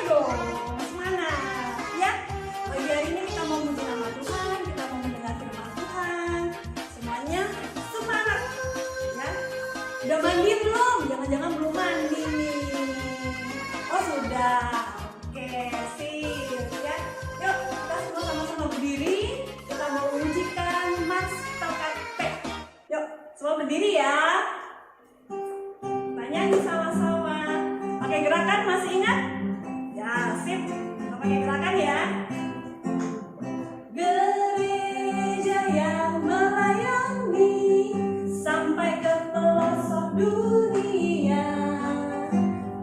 dong, semangat ya. Pagi hari ini kita mau memuji nama Tuhan, kita mau mendengar firman Tuhan. Semuanya semangat ya. Udah mandi belum? Jangan-jangan belum mandi nih. Oh sudah. Oke, sip ya. Yuk kita semua sama-sama berdiri. Kita mau mengujikan Master P. Yuk semua berdiri ya. Nyanyi sama-sama. Pakai gerakan masih ingat? Ya, sip. Kita pakai gerakan ya. Gereja yang melayani sampai ke pelosok dunia,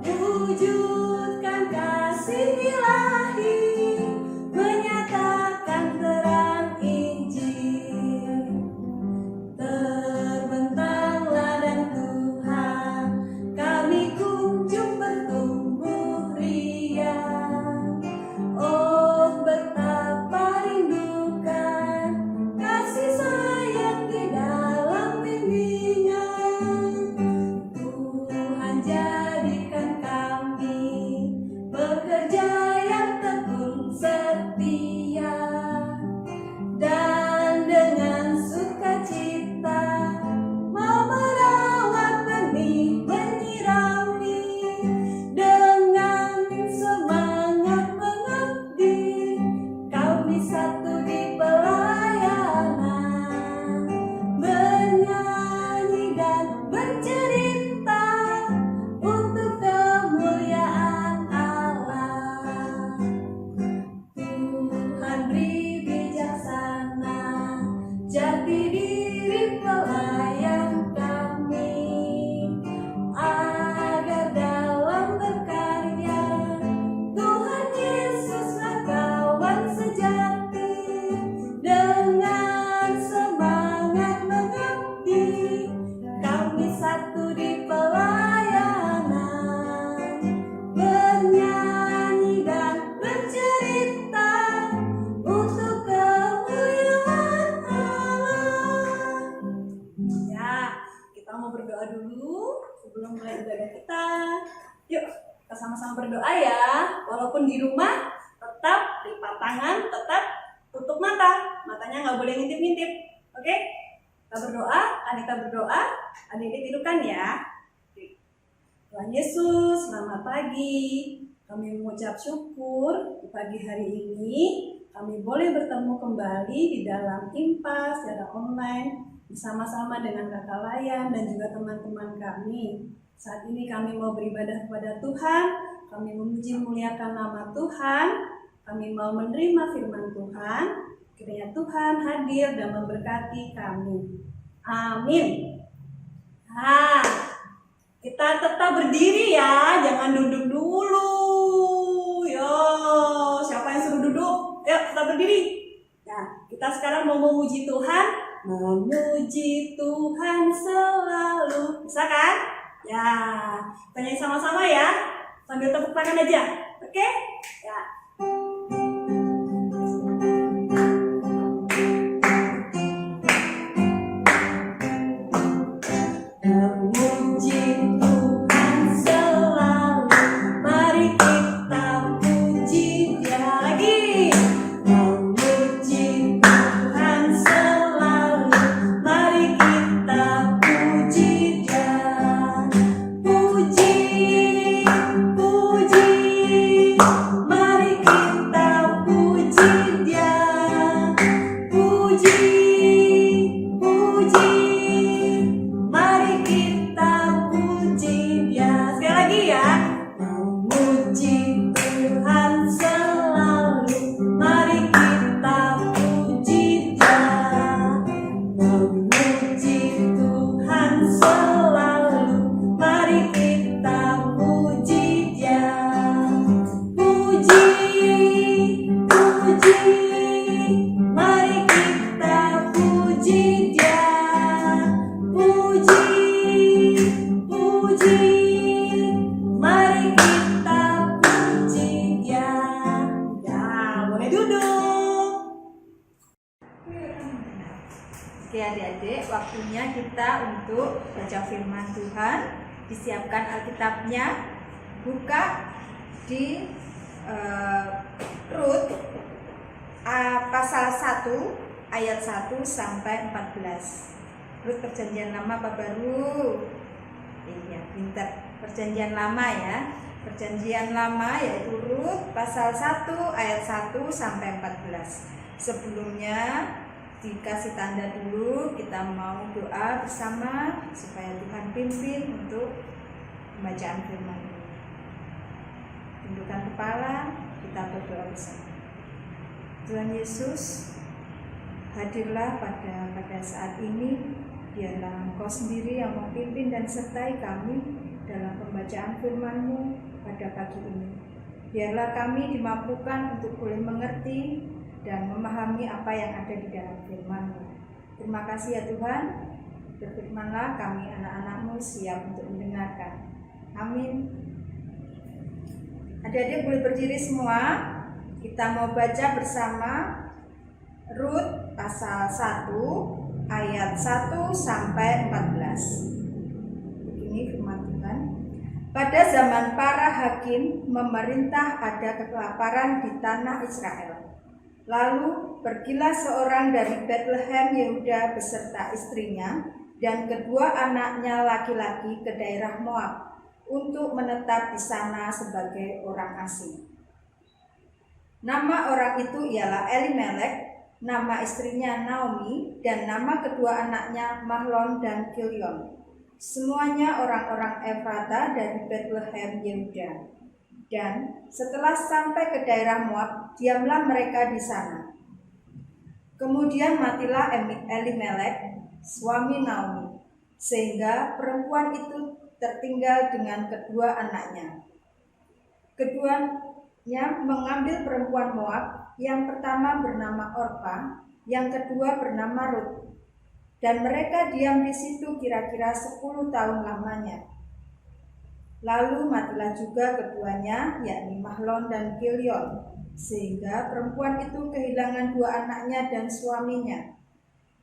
wujudkan kasih ilahi, menyatakan terang Injil. Terbentanglah dan Tuhan, kami kunjung bertumbuh riang. Oh betapa rindukan kasih sayang di dalam bimbingan. Tuhan jadikan kami bekerja yang tekun setia, dan dengan sukacita mau merawat benih, menyirami, dengan semangat mengabdi, kami satu di pelayanan, bernyanyi dan bercerita untuk kemuliaan Allah. Tuhan beri bijaksana jati diri pelayan kami, agar dalam berkarya Tuhan Yesuslah kawan sejati, dengan semangat mengabdi, kami satu di pelayanan, bernyanyi dan bercerita untuk kemuliaan Allah. Ya, kita mau berdoa dulu sebelum mulai ibadah kita. Yuk, kita sama-sama berdoa ya. Walaupun di rumah, tetap lipat tangan, tetap tutup mata. Matanya nggak boleh ngintip-ngintip. Oke? Kita berdoa, Anita berdoa, adik-adik tidurkan ya. Oke. Tuhan Yesus, selamat pagi. Kami mengucap syukur di pagi hari ini kami boleh bertemu kembali di dalam IMPA secara online bersama-sama dengan Kakak Layan dan juga teman-teman kami. Saat ini kami mau beribadah kepada Tuhan, kami memuji memuliakan nama Tuhan, kami mau menerima firman Tuhan. Kiranya Tuhan hadir dan memberkati kami. Amin. Nah, kita tetap berdiri ya, jangan duduk dulu. Yo, siapa yang suruh duduk? Yuk, tetap berdiri. Nah, kita sekarang mau memuji Tuhan. Memuji Tuhan selalu. Bisa kan? Ya, kita nyanyi sama-sama ya. Sambil tepuk tangan aja. Oke? Ya. Memuji Tuhan selalu, mari kita puji Dia lagi. Memuji Tuhan selalu, mari kita puji Dia. Puji, puji, mari kita puji Dia. Puji, puji, mari kita puji Dia. Sekali lagi ya. Memuji Tuhan selalu, mari kita puji Dia. Memuji Tuhan selalu, mari kita puji Dia. Puji, puji, mari kita puji Dia. Puji, puji, mari kita puji Dia. Ya, boleh duduk. Oke adik-adik, waktunya kita untuk baca firman Tuhan. Disiapkan Alkitabnya, buka di Rut pasal 1 ayat 1 sampai 14. Rut perjanjian lama apa baru? Iya, pintar. Perjanjian lama ya. Perjanjian lama yaitu Rut pasal 1 ayat 1 sampai 14. Sebelumnya dikasih tanda dulu, kita mau doa bersama supaya Tuhan pimpin untuk pembacaan firman ini. Tundukkan kepala, kita berdoa bersama. Tuhan Yesus, hadirlah pada saat ini. Biarlah Engkau sendiri yang memimpin dan sertai kami dalam pembacaan firman-Mu pada pagi ini. Biarlah kami dimampukan untuk boleh mengerti dan memahami apa yang ada di dalam firman-Mu. Terima kasih ya Tuhan. Berfirmanlah, kami anak-anak-Mu siap untuk mendengarkan. Amin. Adik-adik boleh berdiri semua. Kita mau baca bersama Rut pasal 1 ayat 1 sampai 14. Begini firman Tuhan. Pada zaman para hakim memerintah ada kelaparan di tanah Israel. Lalu pergilah seorang dari Bethlehem Yehuda beserta istrinya dan kedua anaknya laki-laki ke daerah Moab untuk menetap di sana sebagai orang asing. Nama orang itu ialah Elimelek, nama istrinya Naomi, dan nama kedua anaknya Mahlon dan Kilion. Semuanya orang-orang Efrata dari Bethlehem Yehuda. Dan setelah sampai ke daerah Moab, diamlah mereka di sana. Kemudian matilah Elimelek, suami Naomi, sehingga perempuan itu tertinggal dengan kedua anaknya. Keduanya mengambil perempuan Moab, yang pertama bernama Orpa, yang kedua bernama Rut. Dan mereka diam di situ kira-kira 10 tahun lamanya. Lalu matilah juga keduanya, yakni Mahlon dan Kilion, sehingga perempuan itu kehilangan dua anaknya dan suaminya.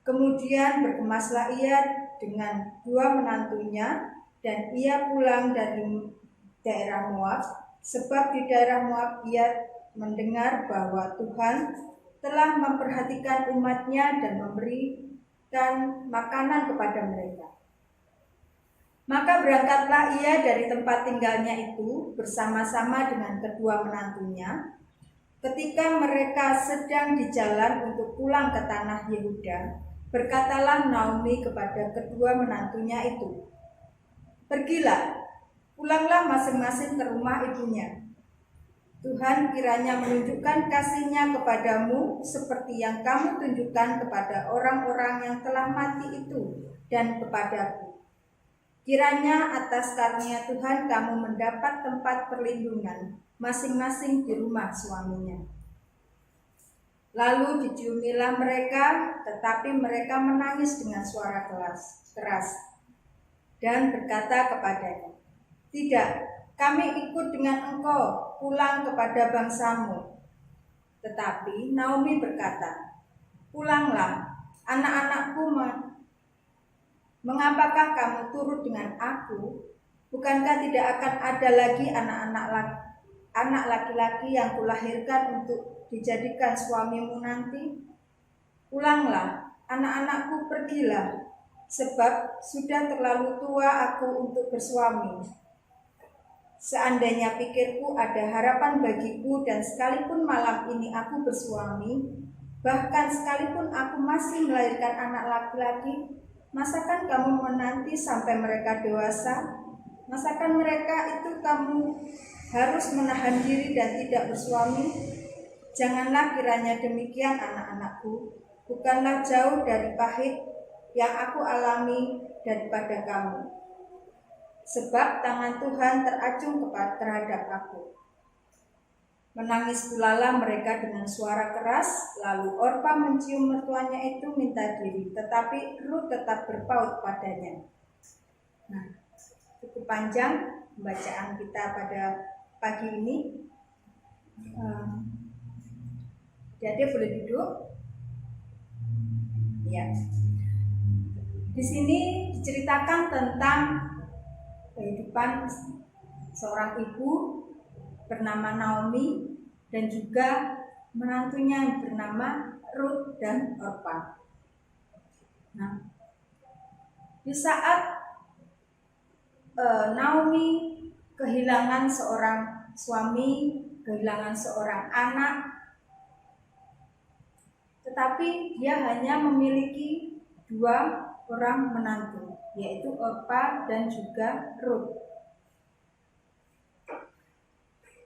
Kemudian berkemaslah ia dengan dua menantunya, dan ia pulang dari daerah Moab, sebab di daerah Moab ia mendengar bahwa Tuhan telah memperhatikan umatnya dan memberikan makanan kepada mereka. Maka berangkatlah ia dari tempat tinggalnya itu bersama-sama dengan kedua menantunya. Ketika mereka sedang di jalan untuk pulang ke tanah Yehuda, berkatalah Naomi kepada kedua menantunya itu, "Pergilah, pulanglah masing-masing ke rumah ibunya. Tuhan kiranya menunjukkan kasih-Nya kepadamu seperti yang kamu tunjukkan kepada orang-orang yang telah mati itu dan kepadaku. Kiranya atas karunia Tuhan kamu mendapat tempat perlindungan masing-masing di rumah suaminya." Lalu diciumilah mereka, tetapi mereka menangis dengan suara keras dan berkata kepadanya, "Tidak, kami ikut dengan engkau pulang kepada bangsamu." Tetapi Naomi berkata, "Pulanglah, anak-anakku, mengapakah kamu turut dengan aku? Bukankah tidak akan ada lagi anak laki-laki yang kulahirkan untuk dijadikan suamimu nanti? Pulanglah, anak-anakku, pergilah, sebab sudah terlalu tua aku untuk bersuami. Seandainya pikirku ada harapan bagiku dan sekalipun malam ini aku bersuami, bahkan sekalipun aku masih melahirkan anak laki-laki, masakan kamu menanti sampai mereka dewasa? Masakan mereka itu kamu harus menahan diri dan tidak bersuami? Janganlah kiranya demikian, anak-anakku. Bukanlah jauh dari pahit yang aku alami daripada kamu. Sebab tangan Tuhan teracung terhadap aku." Menangis pulalah mereka dengan suara keras. Lalu Orpa mencium mertuanya itu minta diri, tetapi Rut tetap berpaut padanya. Nah, cukup panjang pembacaan kita pada pagi ini. Jadi boleh duduk. Ya. Di sini diceritakan tentang kehidupan seorang ibu bernama Naomi dan juga menantunya yang bernama Ruth dan Orpa. Nah, di saat Naomi kehilangan seorang suami, kehilangan seorang anak, tetapi dia hanya memiliki 2 orang menantu, yaitu Orpa dan juga Ruth.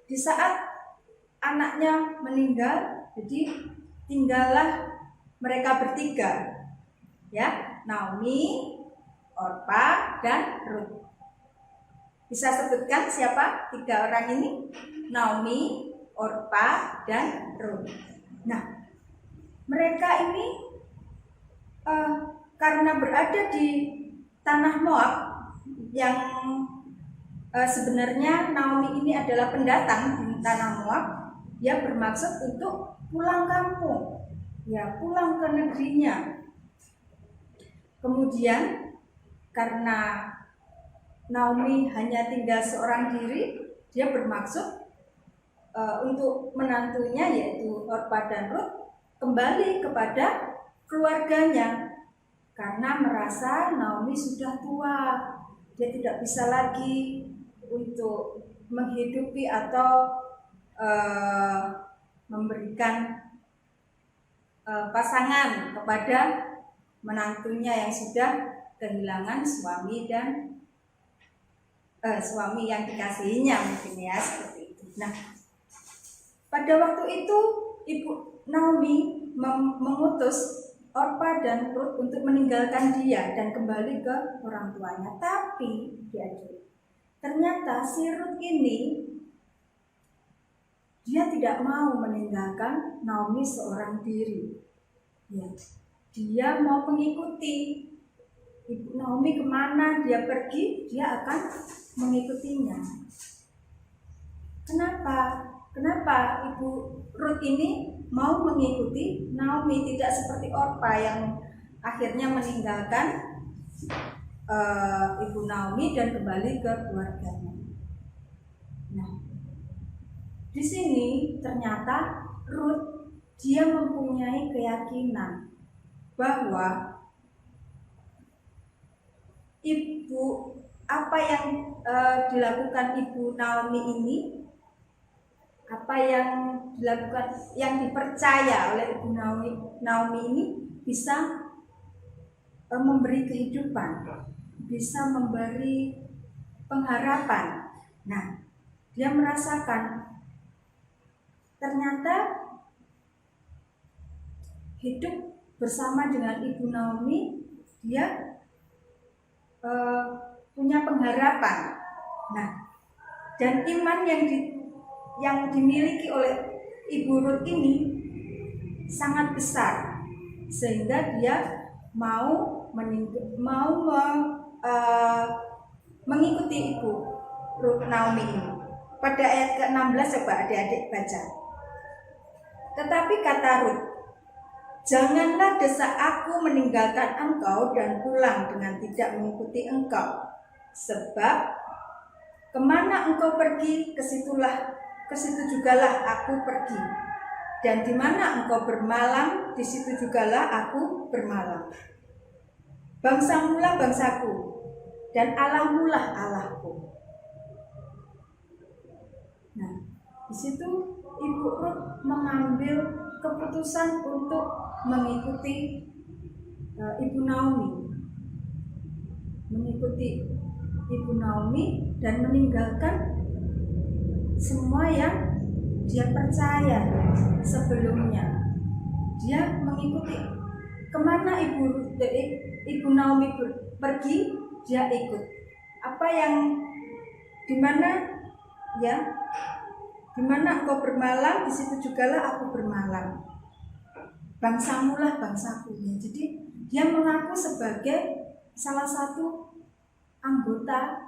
Di saat anaknya meninggal, jadi tinggallah mereka bertiga, ya, Naomi, Orpa, dan Ruth. Bisa sebutkan siapa 3 orang ini? Naomi, Orpa, dan Ruth. Nah, mereka ini karena berada di tanah Moab yang sebenarnya Naomi ini adalah pendatang di tanah Moab, dia bermaksud untuk pulang kampung, ya, pulang ke negerinya. Kemudian karena Naomi hanya tinggal seorang diri, dia bermaksud untuk menantunya yaitu Orpa dan Ruth kembali kepada keluarganya karena merasa Naomi sudah tua, dia tidak bisa lagi untuk menghidupi atau memberikan pasangan kepada menantunya yang sudah kehilangan suami dan suami yang dikasihinya, mungkin ya, seperti itu. Nah, pada waktu itu Ibu Naomi mengutus Orpa dan Ruth untuk meninggalkan dia dan kembali ke orang tuanya. Tapi ternyata si Ruth ini dia tidak mau meninggalkan Naomi seorang diri. Ya, dia mau mengikuti Ibu Naomi kemana dia pergi, dia akan mengikutinya. Kenapa Ibu Ruth ini mau mengikuti Naomi, tidak seperti Orpa yang akhirnya meninggalkan Ibu Naomi dan kembali ke keluarganya. Nah, di sini ternyata Ruth dia mempunyai keyakinan bahwa apa yang dilakukan Ibu Naomi ini, apa yang dilakukan, yang dipercaya oleh Ibu Naomi ini bisa memberi kehidupan, bisa memberi pengharapan. Nah, dia merasakan ternyata hidup bersama dengan Ibu Naomi, dia punya pengharapan. Nah, dan iman yang dimiliki oleh Ibu Ruth ini sangat besar sehingga dia mau mengikuti Ibu Ruth Naomi ini. Pada ayat ke-16 coba adik-adik baca. Tetapi kata Ruth, janganlah desak aku meninggalkan engkau dan pulang dengan tidak mengikuti engkau. Sebab kemana engkau pergi, ke situ jugalah aku pergi. Dan di mana engkau bermalam, di situ jugalah aku bermalam. Bangsamulah bangsaku, dan Allahmulah Allahku. Nah, di situ Ibu Ruth mengambil keputusan untuk mengikuti Ibu Naomi, dan meninggalkan semua yang dia percaya sebelumnya. Dia mengikuti kemana Ibu Naomi pergi, dia ikut. Apa yang dimana engkau bermalam, di situ jugalah aku bermalam. Bangsamulah bangsaku. Ya, jadi dia mengaku sebagai salah satu anggota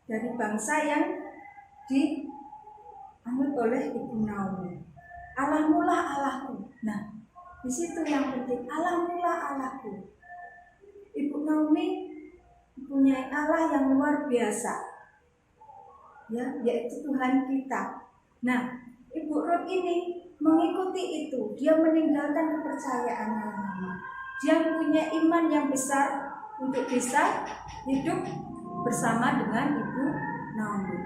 dari bangsa yang dianut oleh Ibu Naomi. Allahmulah Allahku. Nah, di situ yang penting, Allahmulah Allahku. Ibu Naomi mempunyai Allah yang luar biasa. ya, yaitu Tuhan kita. Nah, Ibu Ruth ini mengikuti itu. Dia meninggalkan kepercayaan yang lama. Dia punya iman yang besar untuk bisa hidup bersama dengan Ibu Naomi.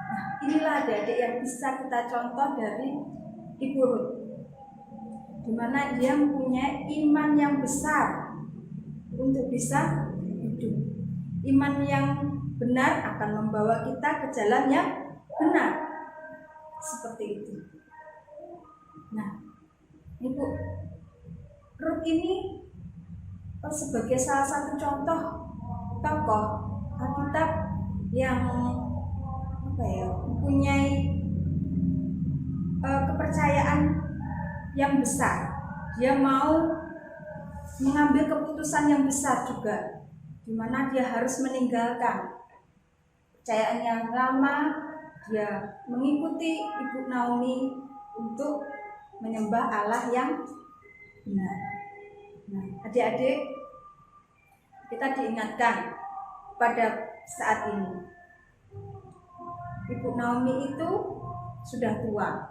Nah, inilah adik-adik yang bisa kita contoh dari Ibu Ruth, di mana dia mempunyai iman yang besar untuk bisa hidup. Iman yang benar akan membawa kita ke jalan yang benar. Seperti itu. Nah, Ibu Ruth ini sebagai salah satu contoh tokoh Alkitab yang mempunyai kepercayaan yang besar. Dia mau mengambil keputusan yang besar juga, di mana dia harus meninggalkan kepercayaan yang lama. Dia mengikuti Ibu Naomi untuk menyembah Allah yang benar. Nah, adik-adik, kita diingatkan pada saat ini, Ibu Naomi itu sudah tua.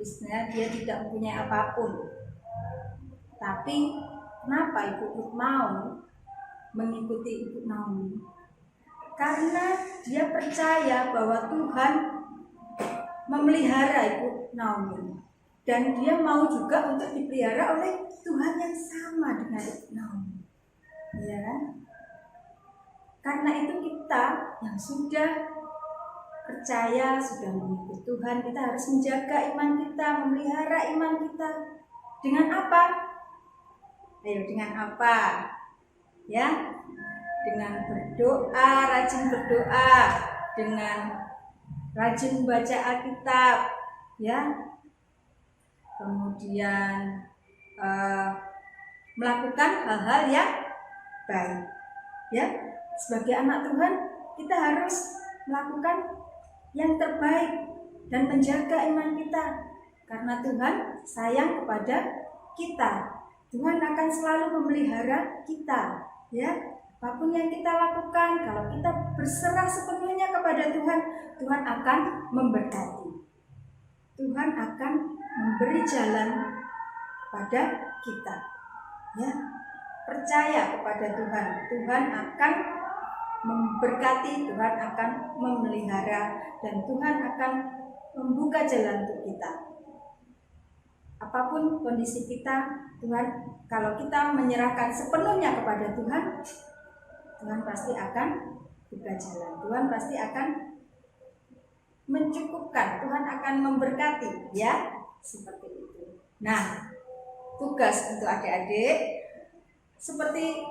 Istilahnya dia tidak mempunyai apapun. Tapi kenapa Ibu Ruth mau mengikuti Ibu Naomi? Karena dia percaya bahwa Tuhan memelihara Ibu Naomi, dan dia mau juga untuk dipelihara oleh Tuhan yang sama dengan Ibu Naomi, ya kan? Karena itu kita yang sudah percaya, sudah mengikuti Tuhan, kita harus menjaga iman kita, memelihara iman kita. Dengan apa? Ayo, dengan apa? Ya, dengan berdoa, rajin berdoa, dengan rajin membaca Alkitab, ya. Kemudian melakukan hal-hal yang baik, ya. Sebagai anak Tuhan, kita harus melakukan yang terbaik dan menjaga iman kita, karena Tuhan sayang kepada kita. Tuhan akan selalu memelihara kita, ya. Apapun yang kita lakukan, kalau kita berserah sepenuhnya kepada Tuhan, Tuhan akan memberkati. Tuhan akan memberi jalan pada kita, ya. Percaya kepada Tuhan, Tuhan akan memberkati, Tuhan akan memelihara, dan Tuhan akan membuka jalan untuk kita. Apapun kondisi kita, Tuhan, kalau kita menyerahkan sepenuhnya kepada Tuhan, Tuhan pasti akan buka jalan. Tuhan pasti akan mencukupkan. Tuhan akan memberkati, ya, seperti itu. Nah, tugas untuk adik-adik seperti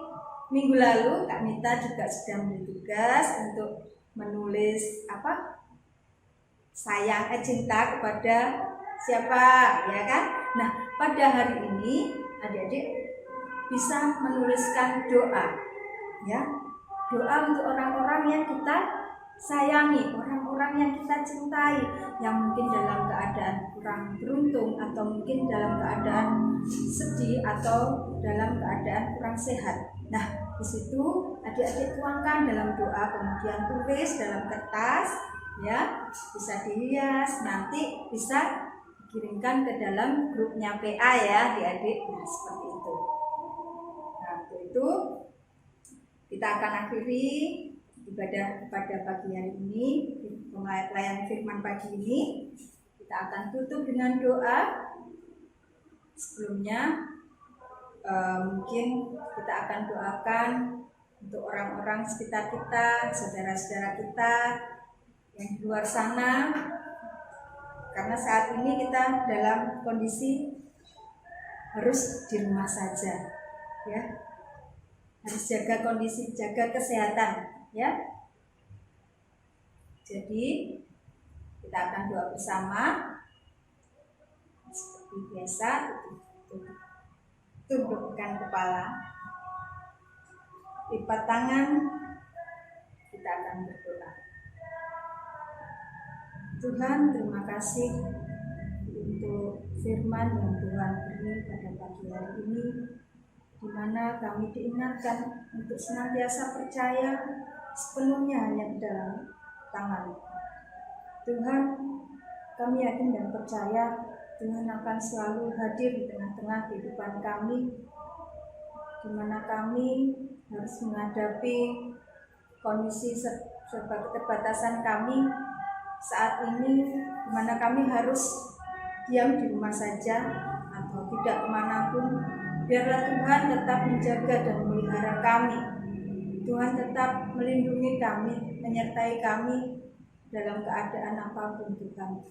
minggu lalu Kak Nita juga sudah memberi tugas untuk menulis cinta kepada siapa, ya kan? Nah, pada hari ini adik-adik bisa menuliskan doa, ya, doa untuk orang-orang yang kita sayangi, orang-orang yang kita cintai, yang mungkin dalam keadaan kurang beruntung, atau mungkin dalam keadaan sedih, atau dalam keadaan kurang sehat. Nah, di situ adik-adik tuangkan dalam doa, kemudian tulis dalam kertas, ya, bisa dihias, nanti bisa dikirimkan ke dalam grupnya PA, ya, adik-adik. Nah, seperti itu. Nah, untuk itu kita akan akhiri ibadah pada pagi hari ini, pelayanan firman pagi ini. Kita akan tutup dengan doa. Sebelumnya mungkin kita akan doakan untuk orang-orang sekitar kita, saudara-saudara kita yang di luar sana, karena saat ini kita dalam kondisi harus di rumah saja, ya, harus jaga kondisi, jaga kesehatan, ya. Jadi kita akan doa bersama seperti biasa. Tundukkan kepala, lipat tangan, kita akan berdoa. Tuhan, terima kasih untuk firman yang Tuhan beri pada pagi hari ini, di mana kami diingatkan untuk senantiasa percaya sepenuhnya hanya di dalam tangan. Tuhan, kami yakin dan percaya Tuhan akan selalu hadir di tengah-tengah kehidupan kami, di mana kami harus menghadapi kondisi serba keterbatasan kami saat ini, di mana kami harus diam di rumah saja atau tidak kemanapun. Biarlah Tuhan tetap menjaga dan memelihara kami. Tuhan tetap melindungi kami, menyertai kami dalam keadaan apapun Tuhan.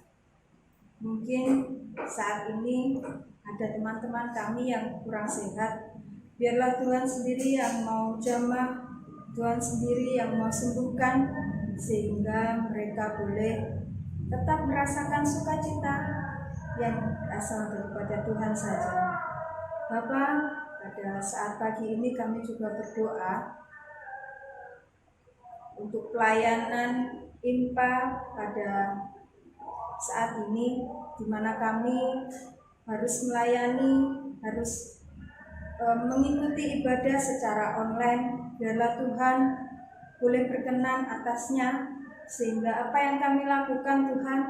Mungkin saat ini ada teman-teman kami yang kurang sehat. Biarlah Tuhan sendiri yang mau jamah, Tuhan sendiri yang mau sembuhkan, sehingga mereka boleh tetap merasakan sukacita yang asal daripada Tuhan saja. Bapak, pada saat pagi ini kami juga berdoa untuk pelayanan IMPA pada saat ini, di mana kami harus melayani, harus mengikuti ibadah secara online. Biarlah Tuhan boleh berkenan atasnya, sehingga apa yang kami lakukan Tuhan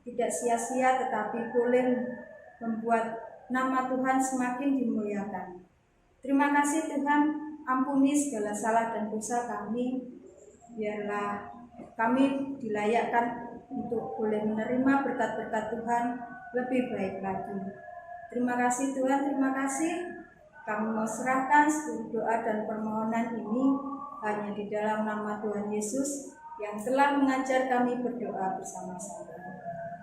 tidak sia-sia, tetapi boleh membuat nama Tuhan semakin dimuliakan. Terima kasih Tuhan, ampuni segala salah dan dosa kami. Biarlah kami dilayakkan untuk boleh menerima berkat-berkat Tuhan lebih baik lagi. Terima kasih Tuhan, terima kasih. Kami mau serahkan seluruh doa dan permohonan ini hanya di dalam nama Tuhan Yesus yang telah mengajar kami berdoa bersama-sama.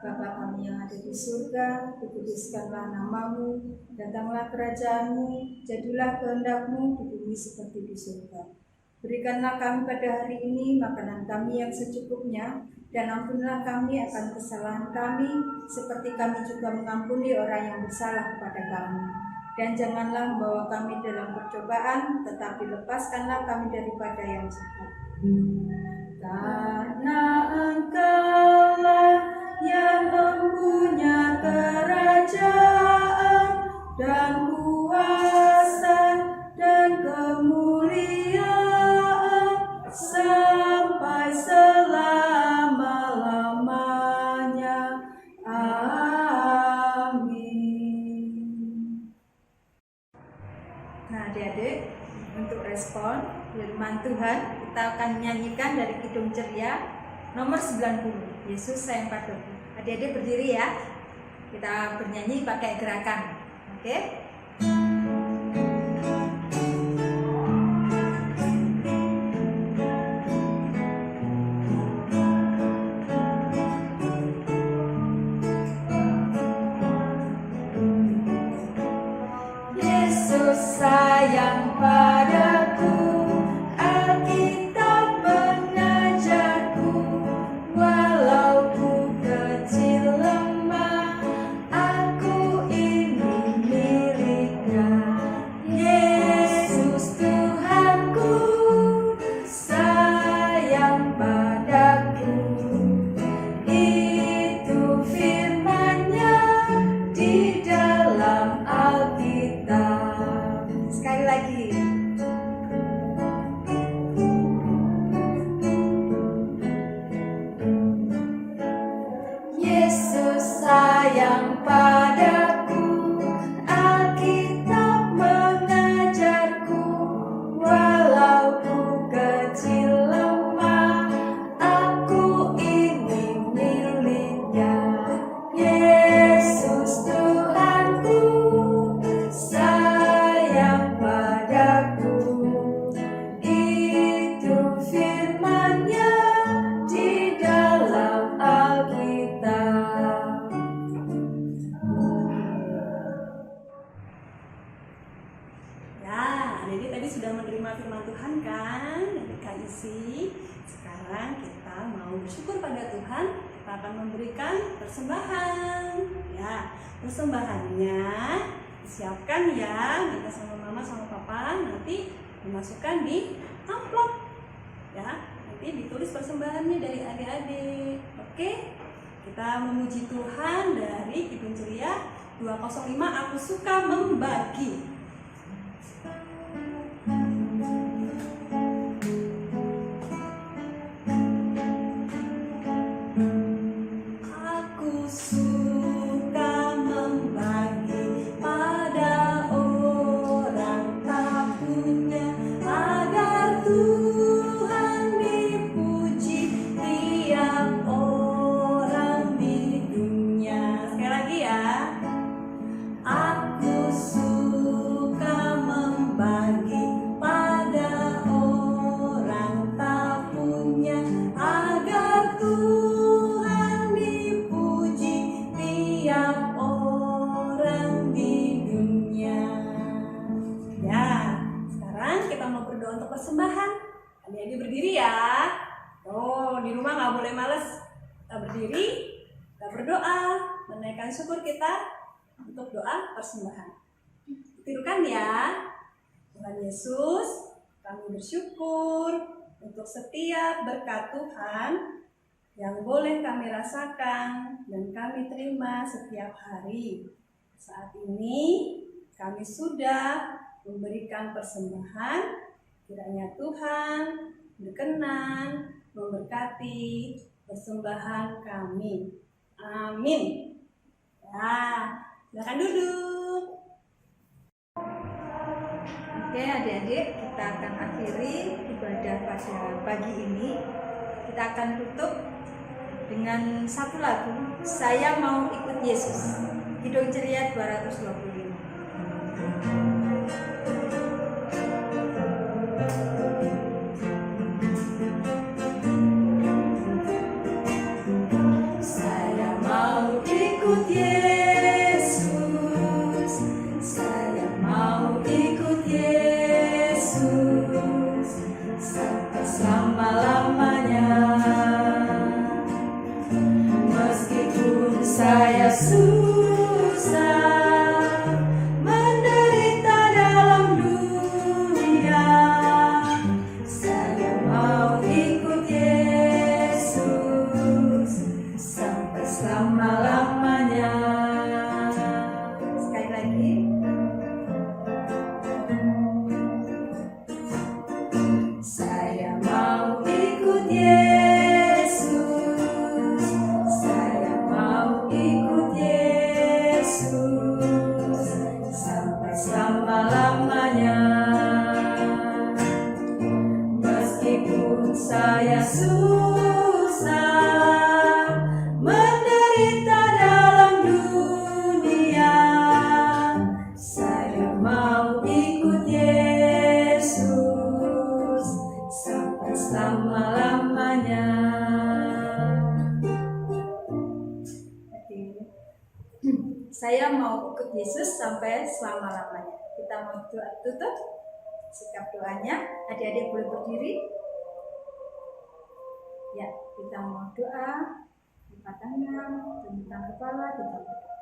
Bapa kami yang ada di surga, dikuduskanlah namamu, datanglah kerajaanmu, jadilah kehendak-Mu di bumi seperti di surga. Berikanlah kami pada hari ini makanan kami yang secukupnya, dan ampunilah kami akan kesalahan kami, seperti kami juga mengampuni orang yang bersalah kepada kami. Dan janganlah membawa kami dalam percobaan, tetapi lepaskanlah kami daripada yang jahat. Karena Engkaulah yang mempunyai kerajaan dan kuasa dan kemuliaan sampai selama-lamanya. Amin. Nah, adik-adik, untuk respon firman Tuhan, kita akan menyanyikan dari Kidung Ceria nomor 90, Yesus sayang padaku. Adik-adik berdiri ya. Kita bernyanyi pakai gerakan. Oke? Yesus sayang padaku, Alkitab mengajarku, walau ku kecil lemah, aku ini miliknya. Yesus Tuhanku sayang padaku, itu firman-Nya di dalam Alkitab. Sekali lagi. Yesus sayang padaku, Alkitab mengajarku, walau ku kecil lemah, aku ini miliknya. Yesus Tuhanku sayang padaku, itu firman-Nya di dalam Alkitab. Ya, jadi tadi sudah menerima firman Tuhan kan, dari Kak Isi. Sekarang kita mau bersyukur pada Tuhan. Kita akan memberikan persembahan. Ya, persembahannya disiapkan ya, minta sama mama sama papa, nanti dimasukkan di amplop. Ya, nanti ditulis persembahannya dari adik-adik. Oke? Kita memuji Tuhan dari Kidung Ceria 205, aku suka membagi. Kita berdoa, menaikkan syukur kita untuk doa persembahan. Tirukan ya. Tuhan Yesus, kami bersyukur untuk setiap berkat Tuhan yang boleh kami rasakan dan kami terima setiap hari. Saat ini kami sudah memberikan persembahan, kiranya Tuhan berkenan memberkati persembahan kami. Amin. Ya, silakan duduk. Oke adik-adik, kita akan akhiri ibadah pada pagi ini. Kita akan tutup dengan satu lagu, Saya Mau Ikut Yesus, Kidung Ceria 225. Saya mau ikut Yesus, saya mau ikut Yesus sampai selama-lamanya. Meskipun saya susah menderita dalam dunia, saya mau ikut Yesus sampai selama-lamanya. Sekali lagi. Saya mau ikut Yesus, saya mau ikut Yesus sampai selama-lamanya. Meskipun saya susah menderita dalam dunia, saya mau ikut Yesus sampai selama-lamanya. Saya mau ikut Yesus sampai selama-lamanya. Kita mau doa tutup. Sikap doanya, adik-adik boleh berdiri. Ya, kita mau doa, lipat tangan, tentang kepala, kita berdoa.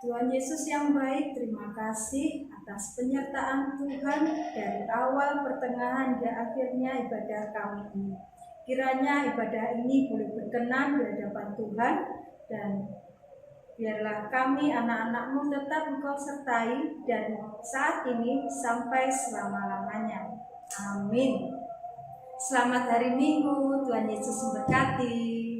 Tuhan Yesus yang baik, terima kasih atas penyertaan Tuhan dari awal, pertengahan, hingga akhirnya ibadah kami ini. Kiranya ibadah ini boleh berkenan di hadapan Tuhan, dan biarlah kami anak-anak-Mu tetap Engkau sertai dan saat ini sampai selama-lamanya. Amin. Selamat hari Minggu, Tuhan Yesus memberkati.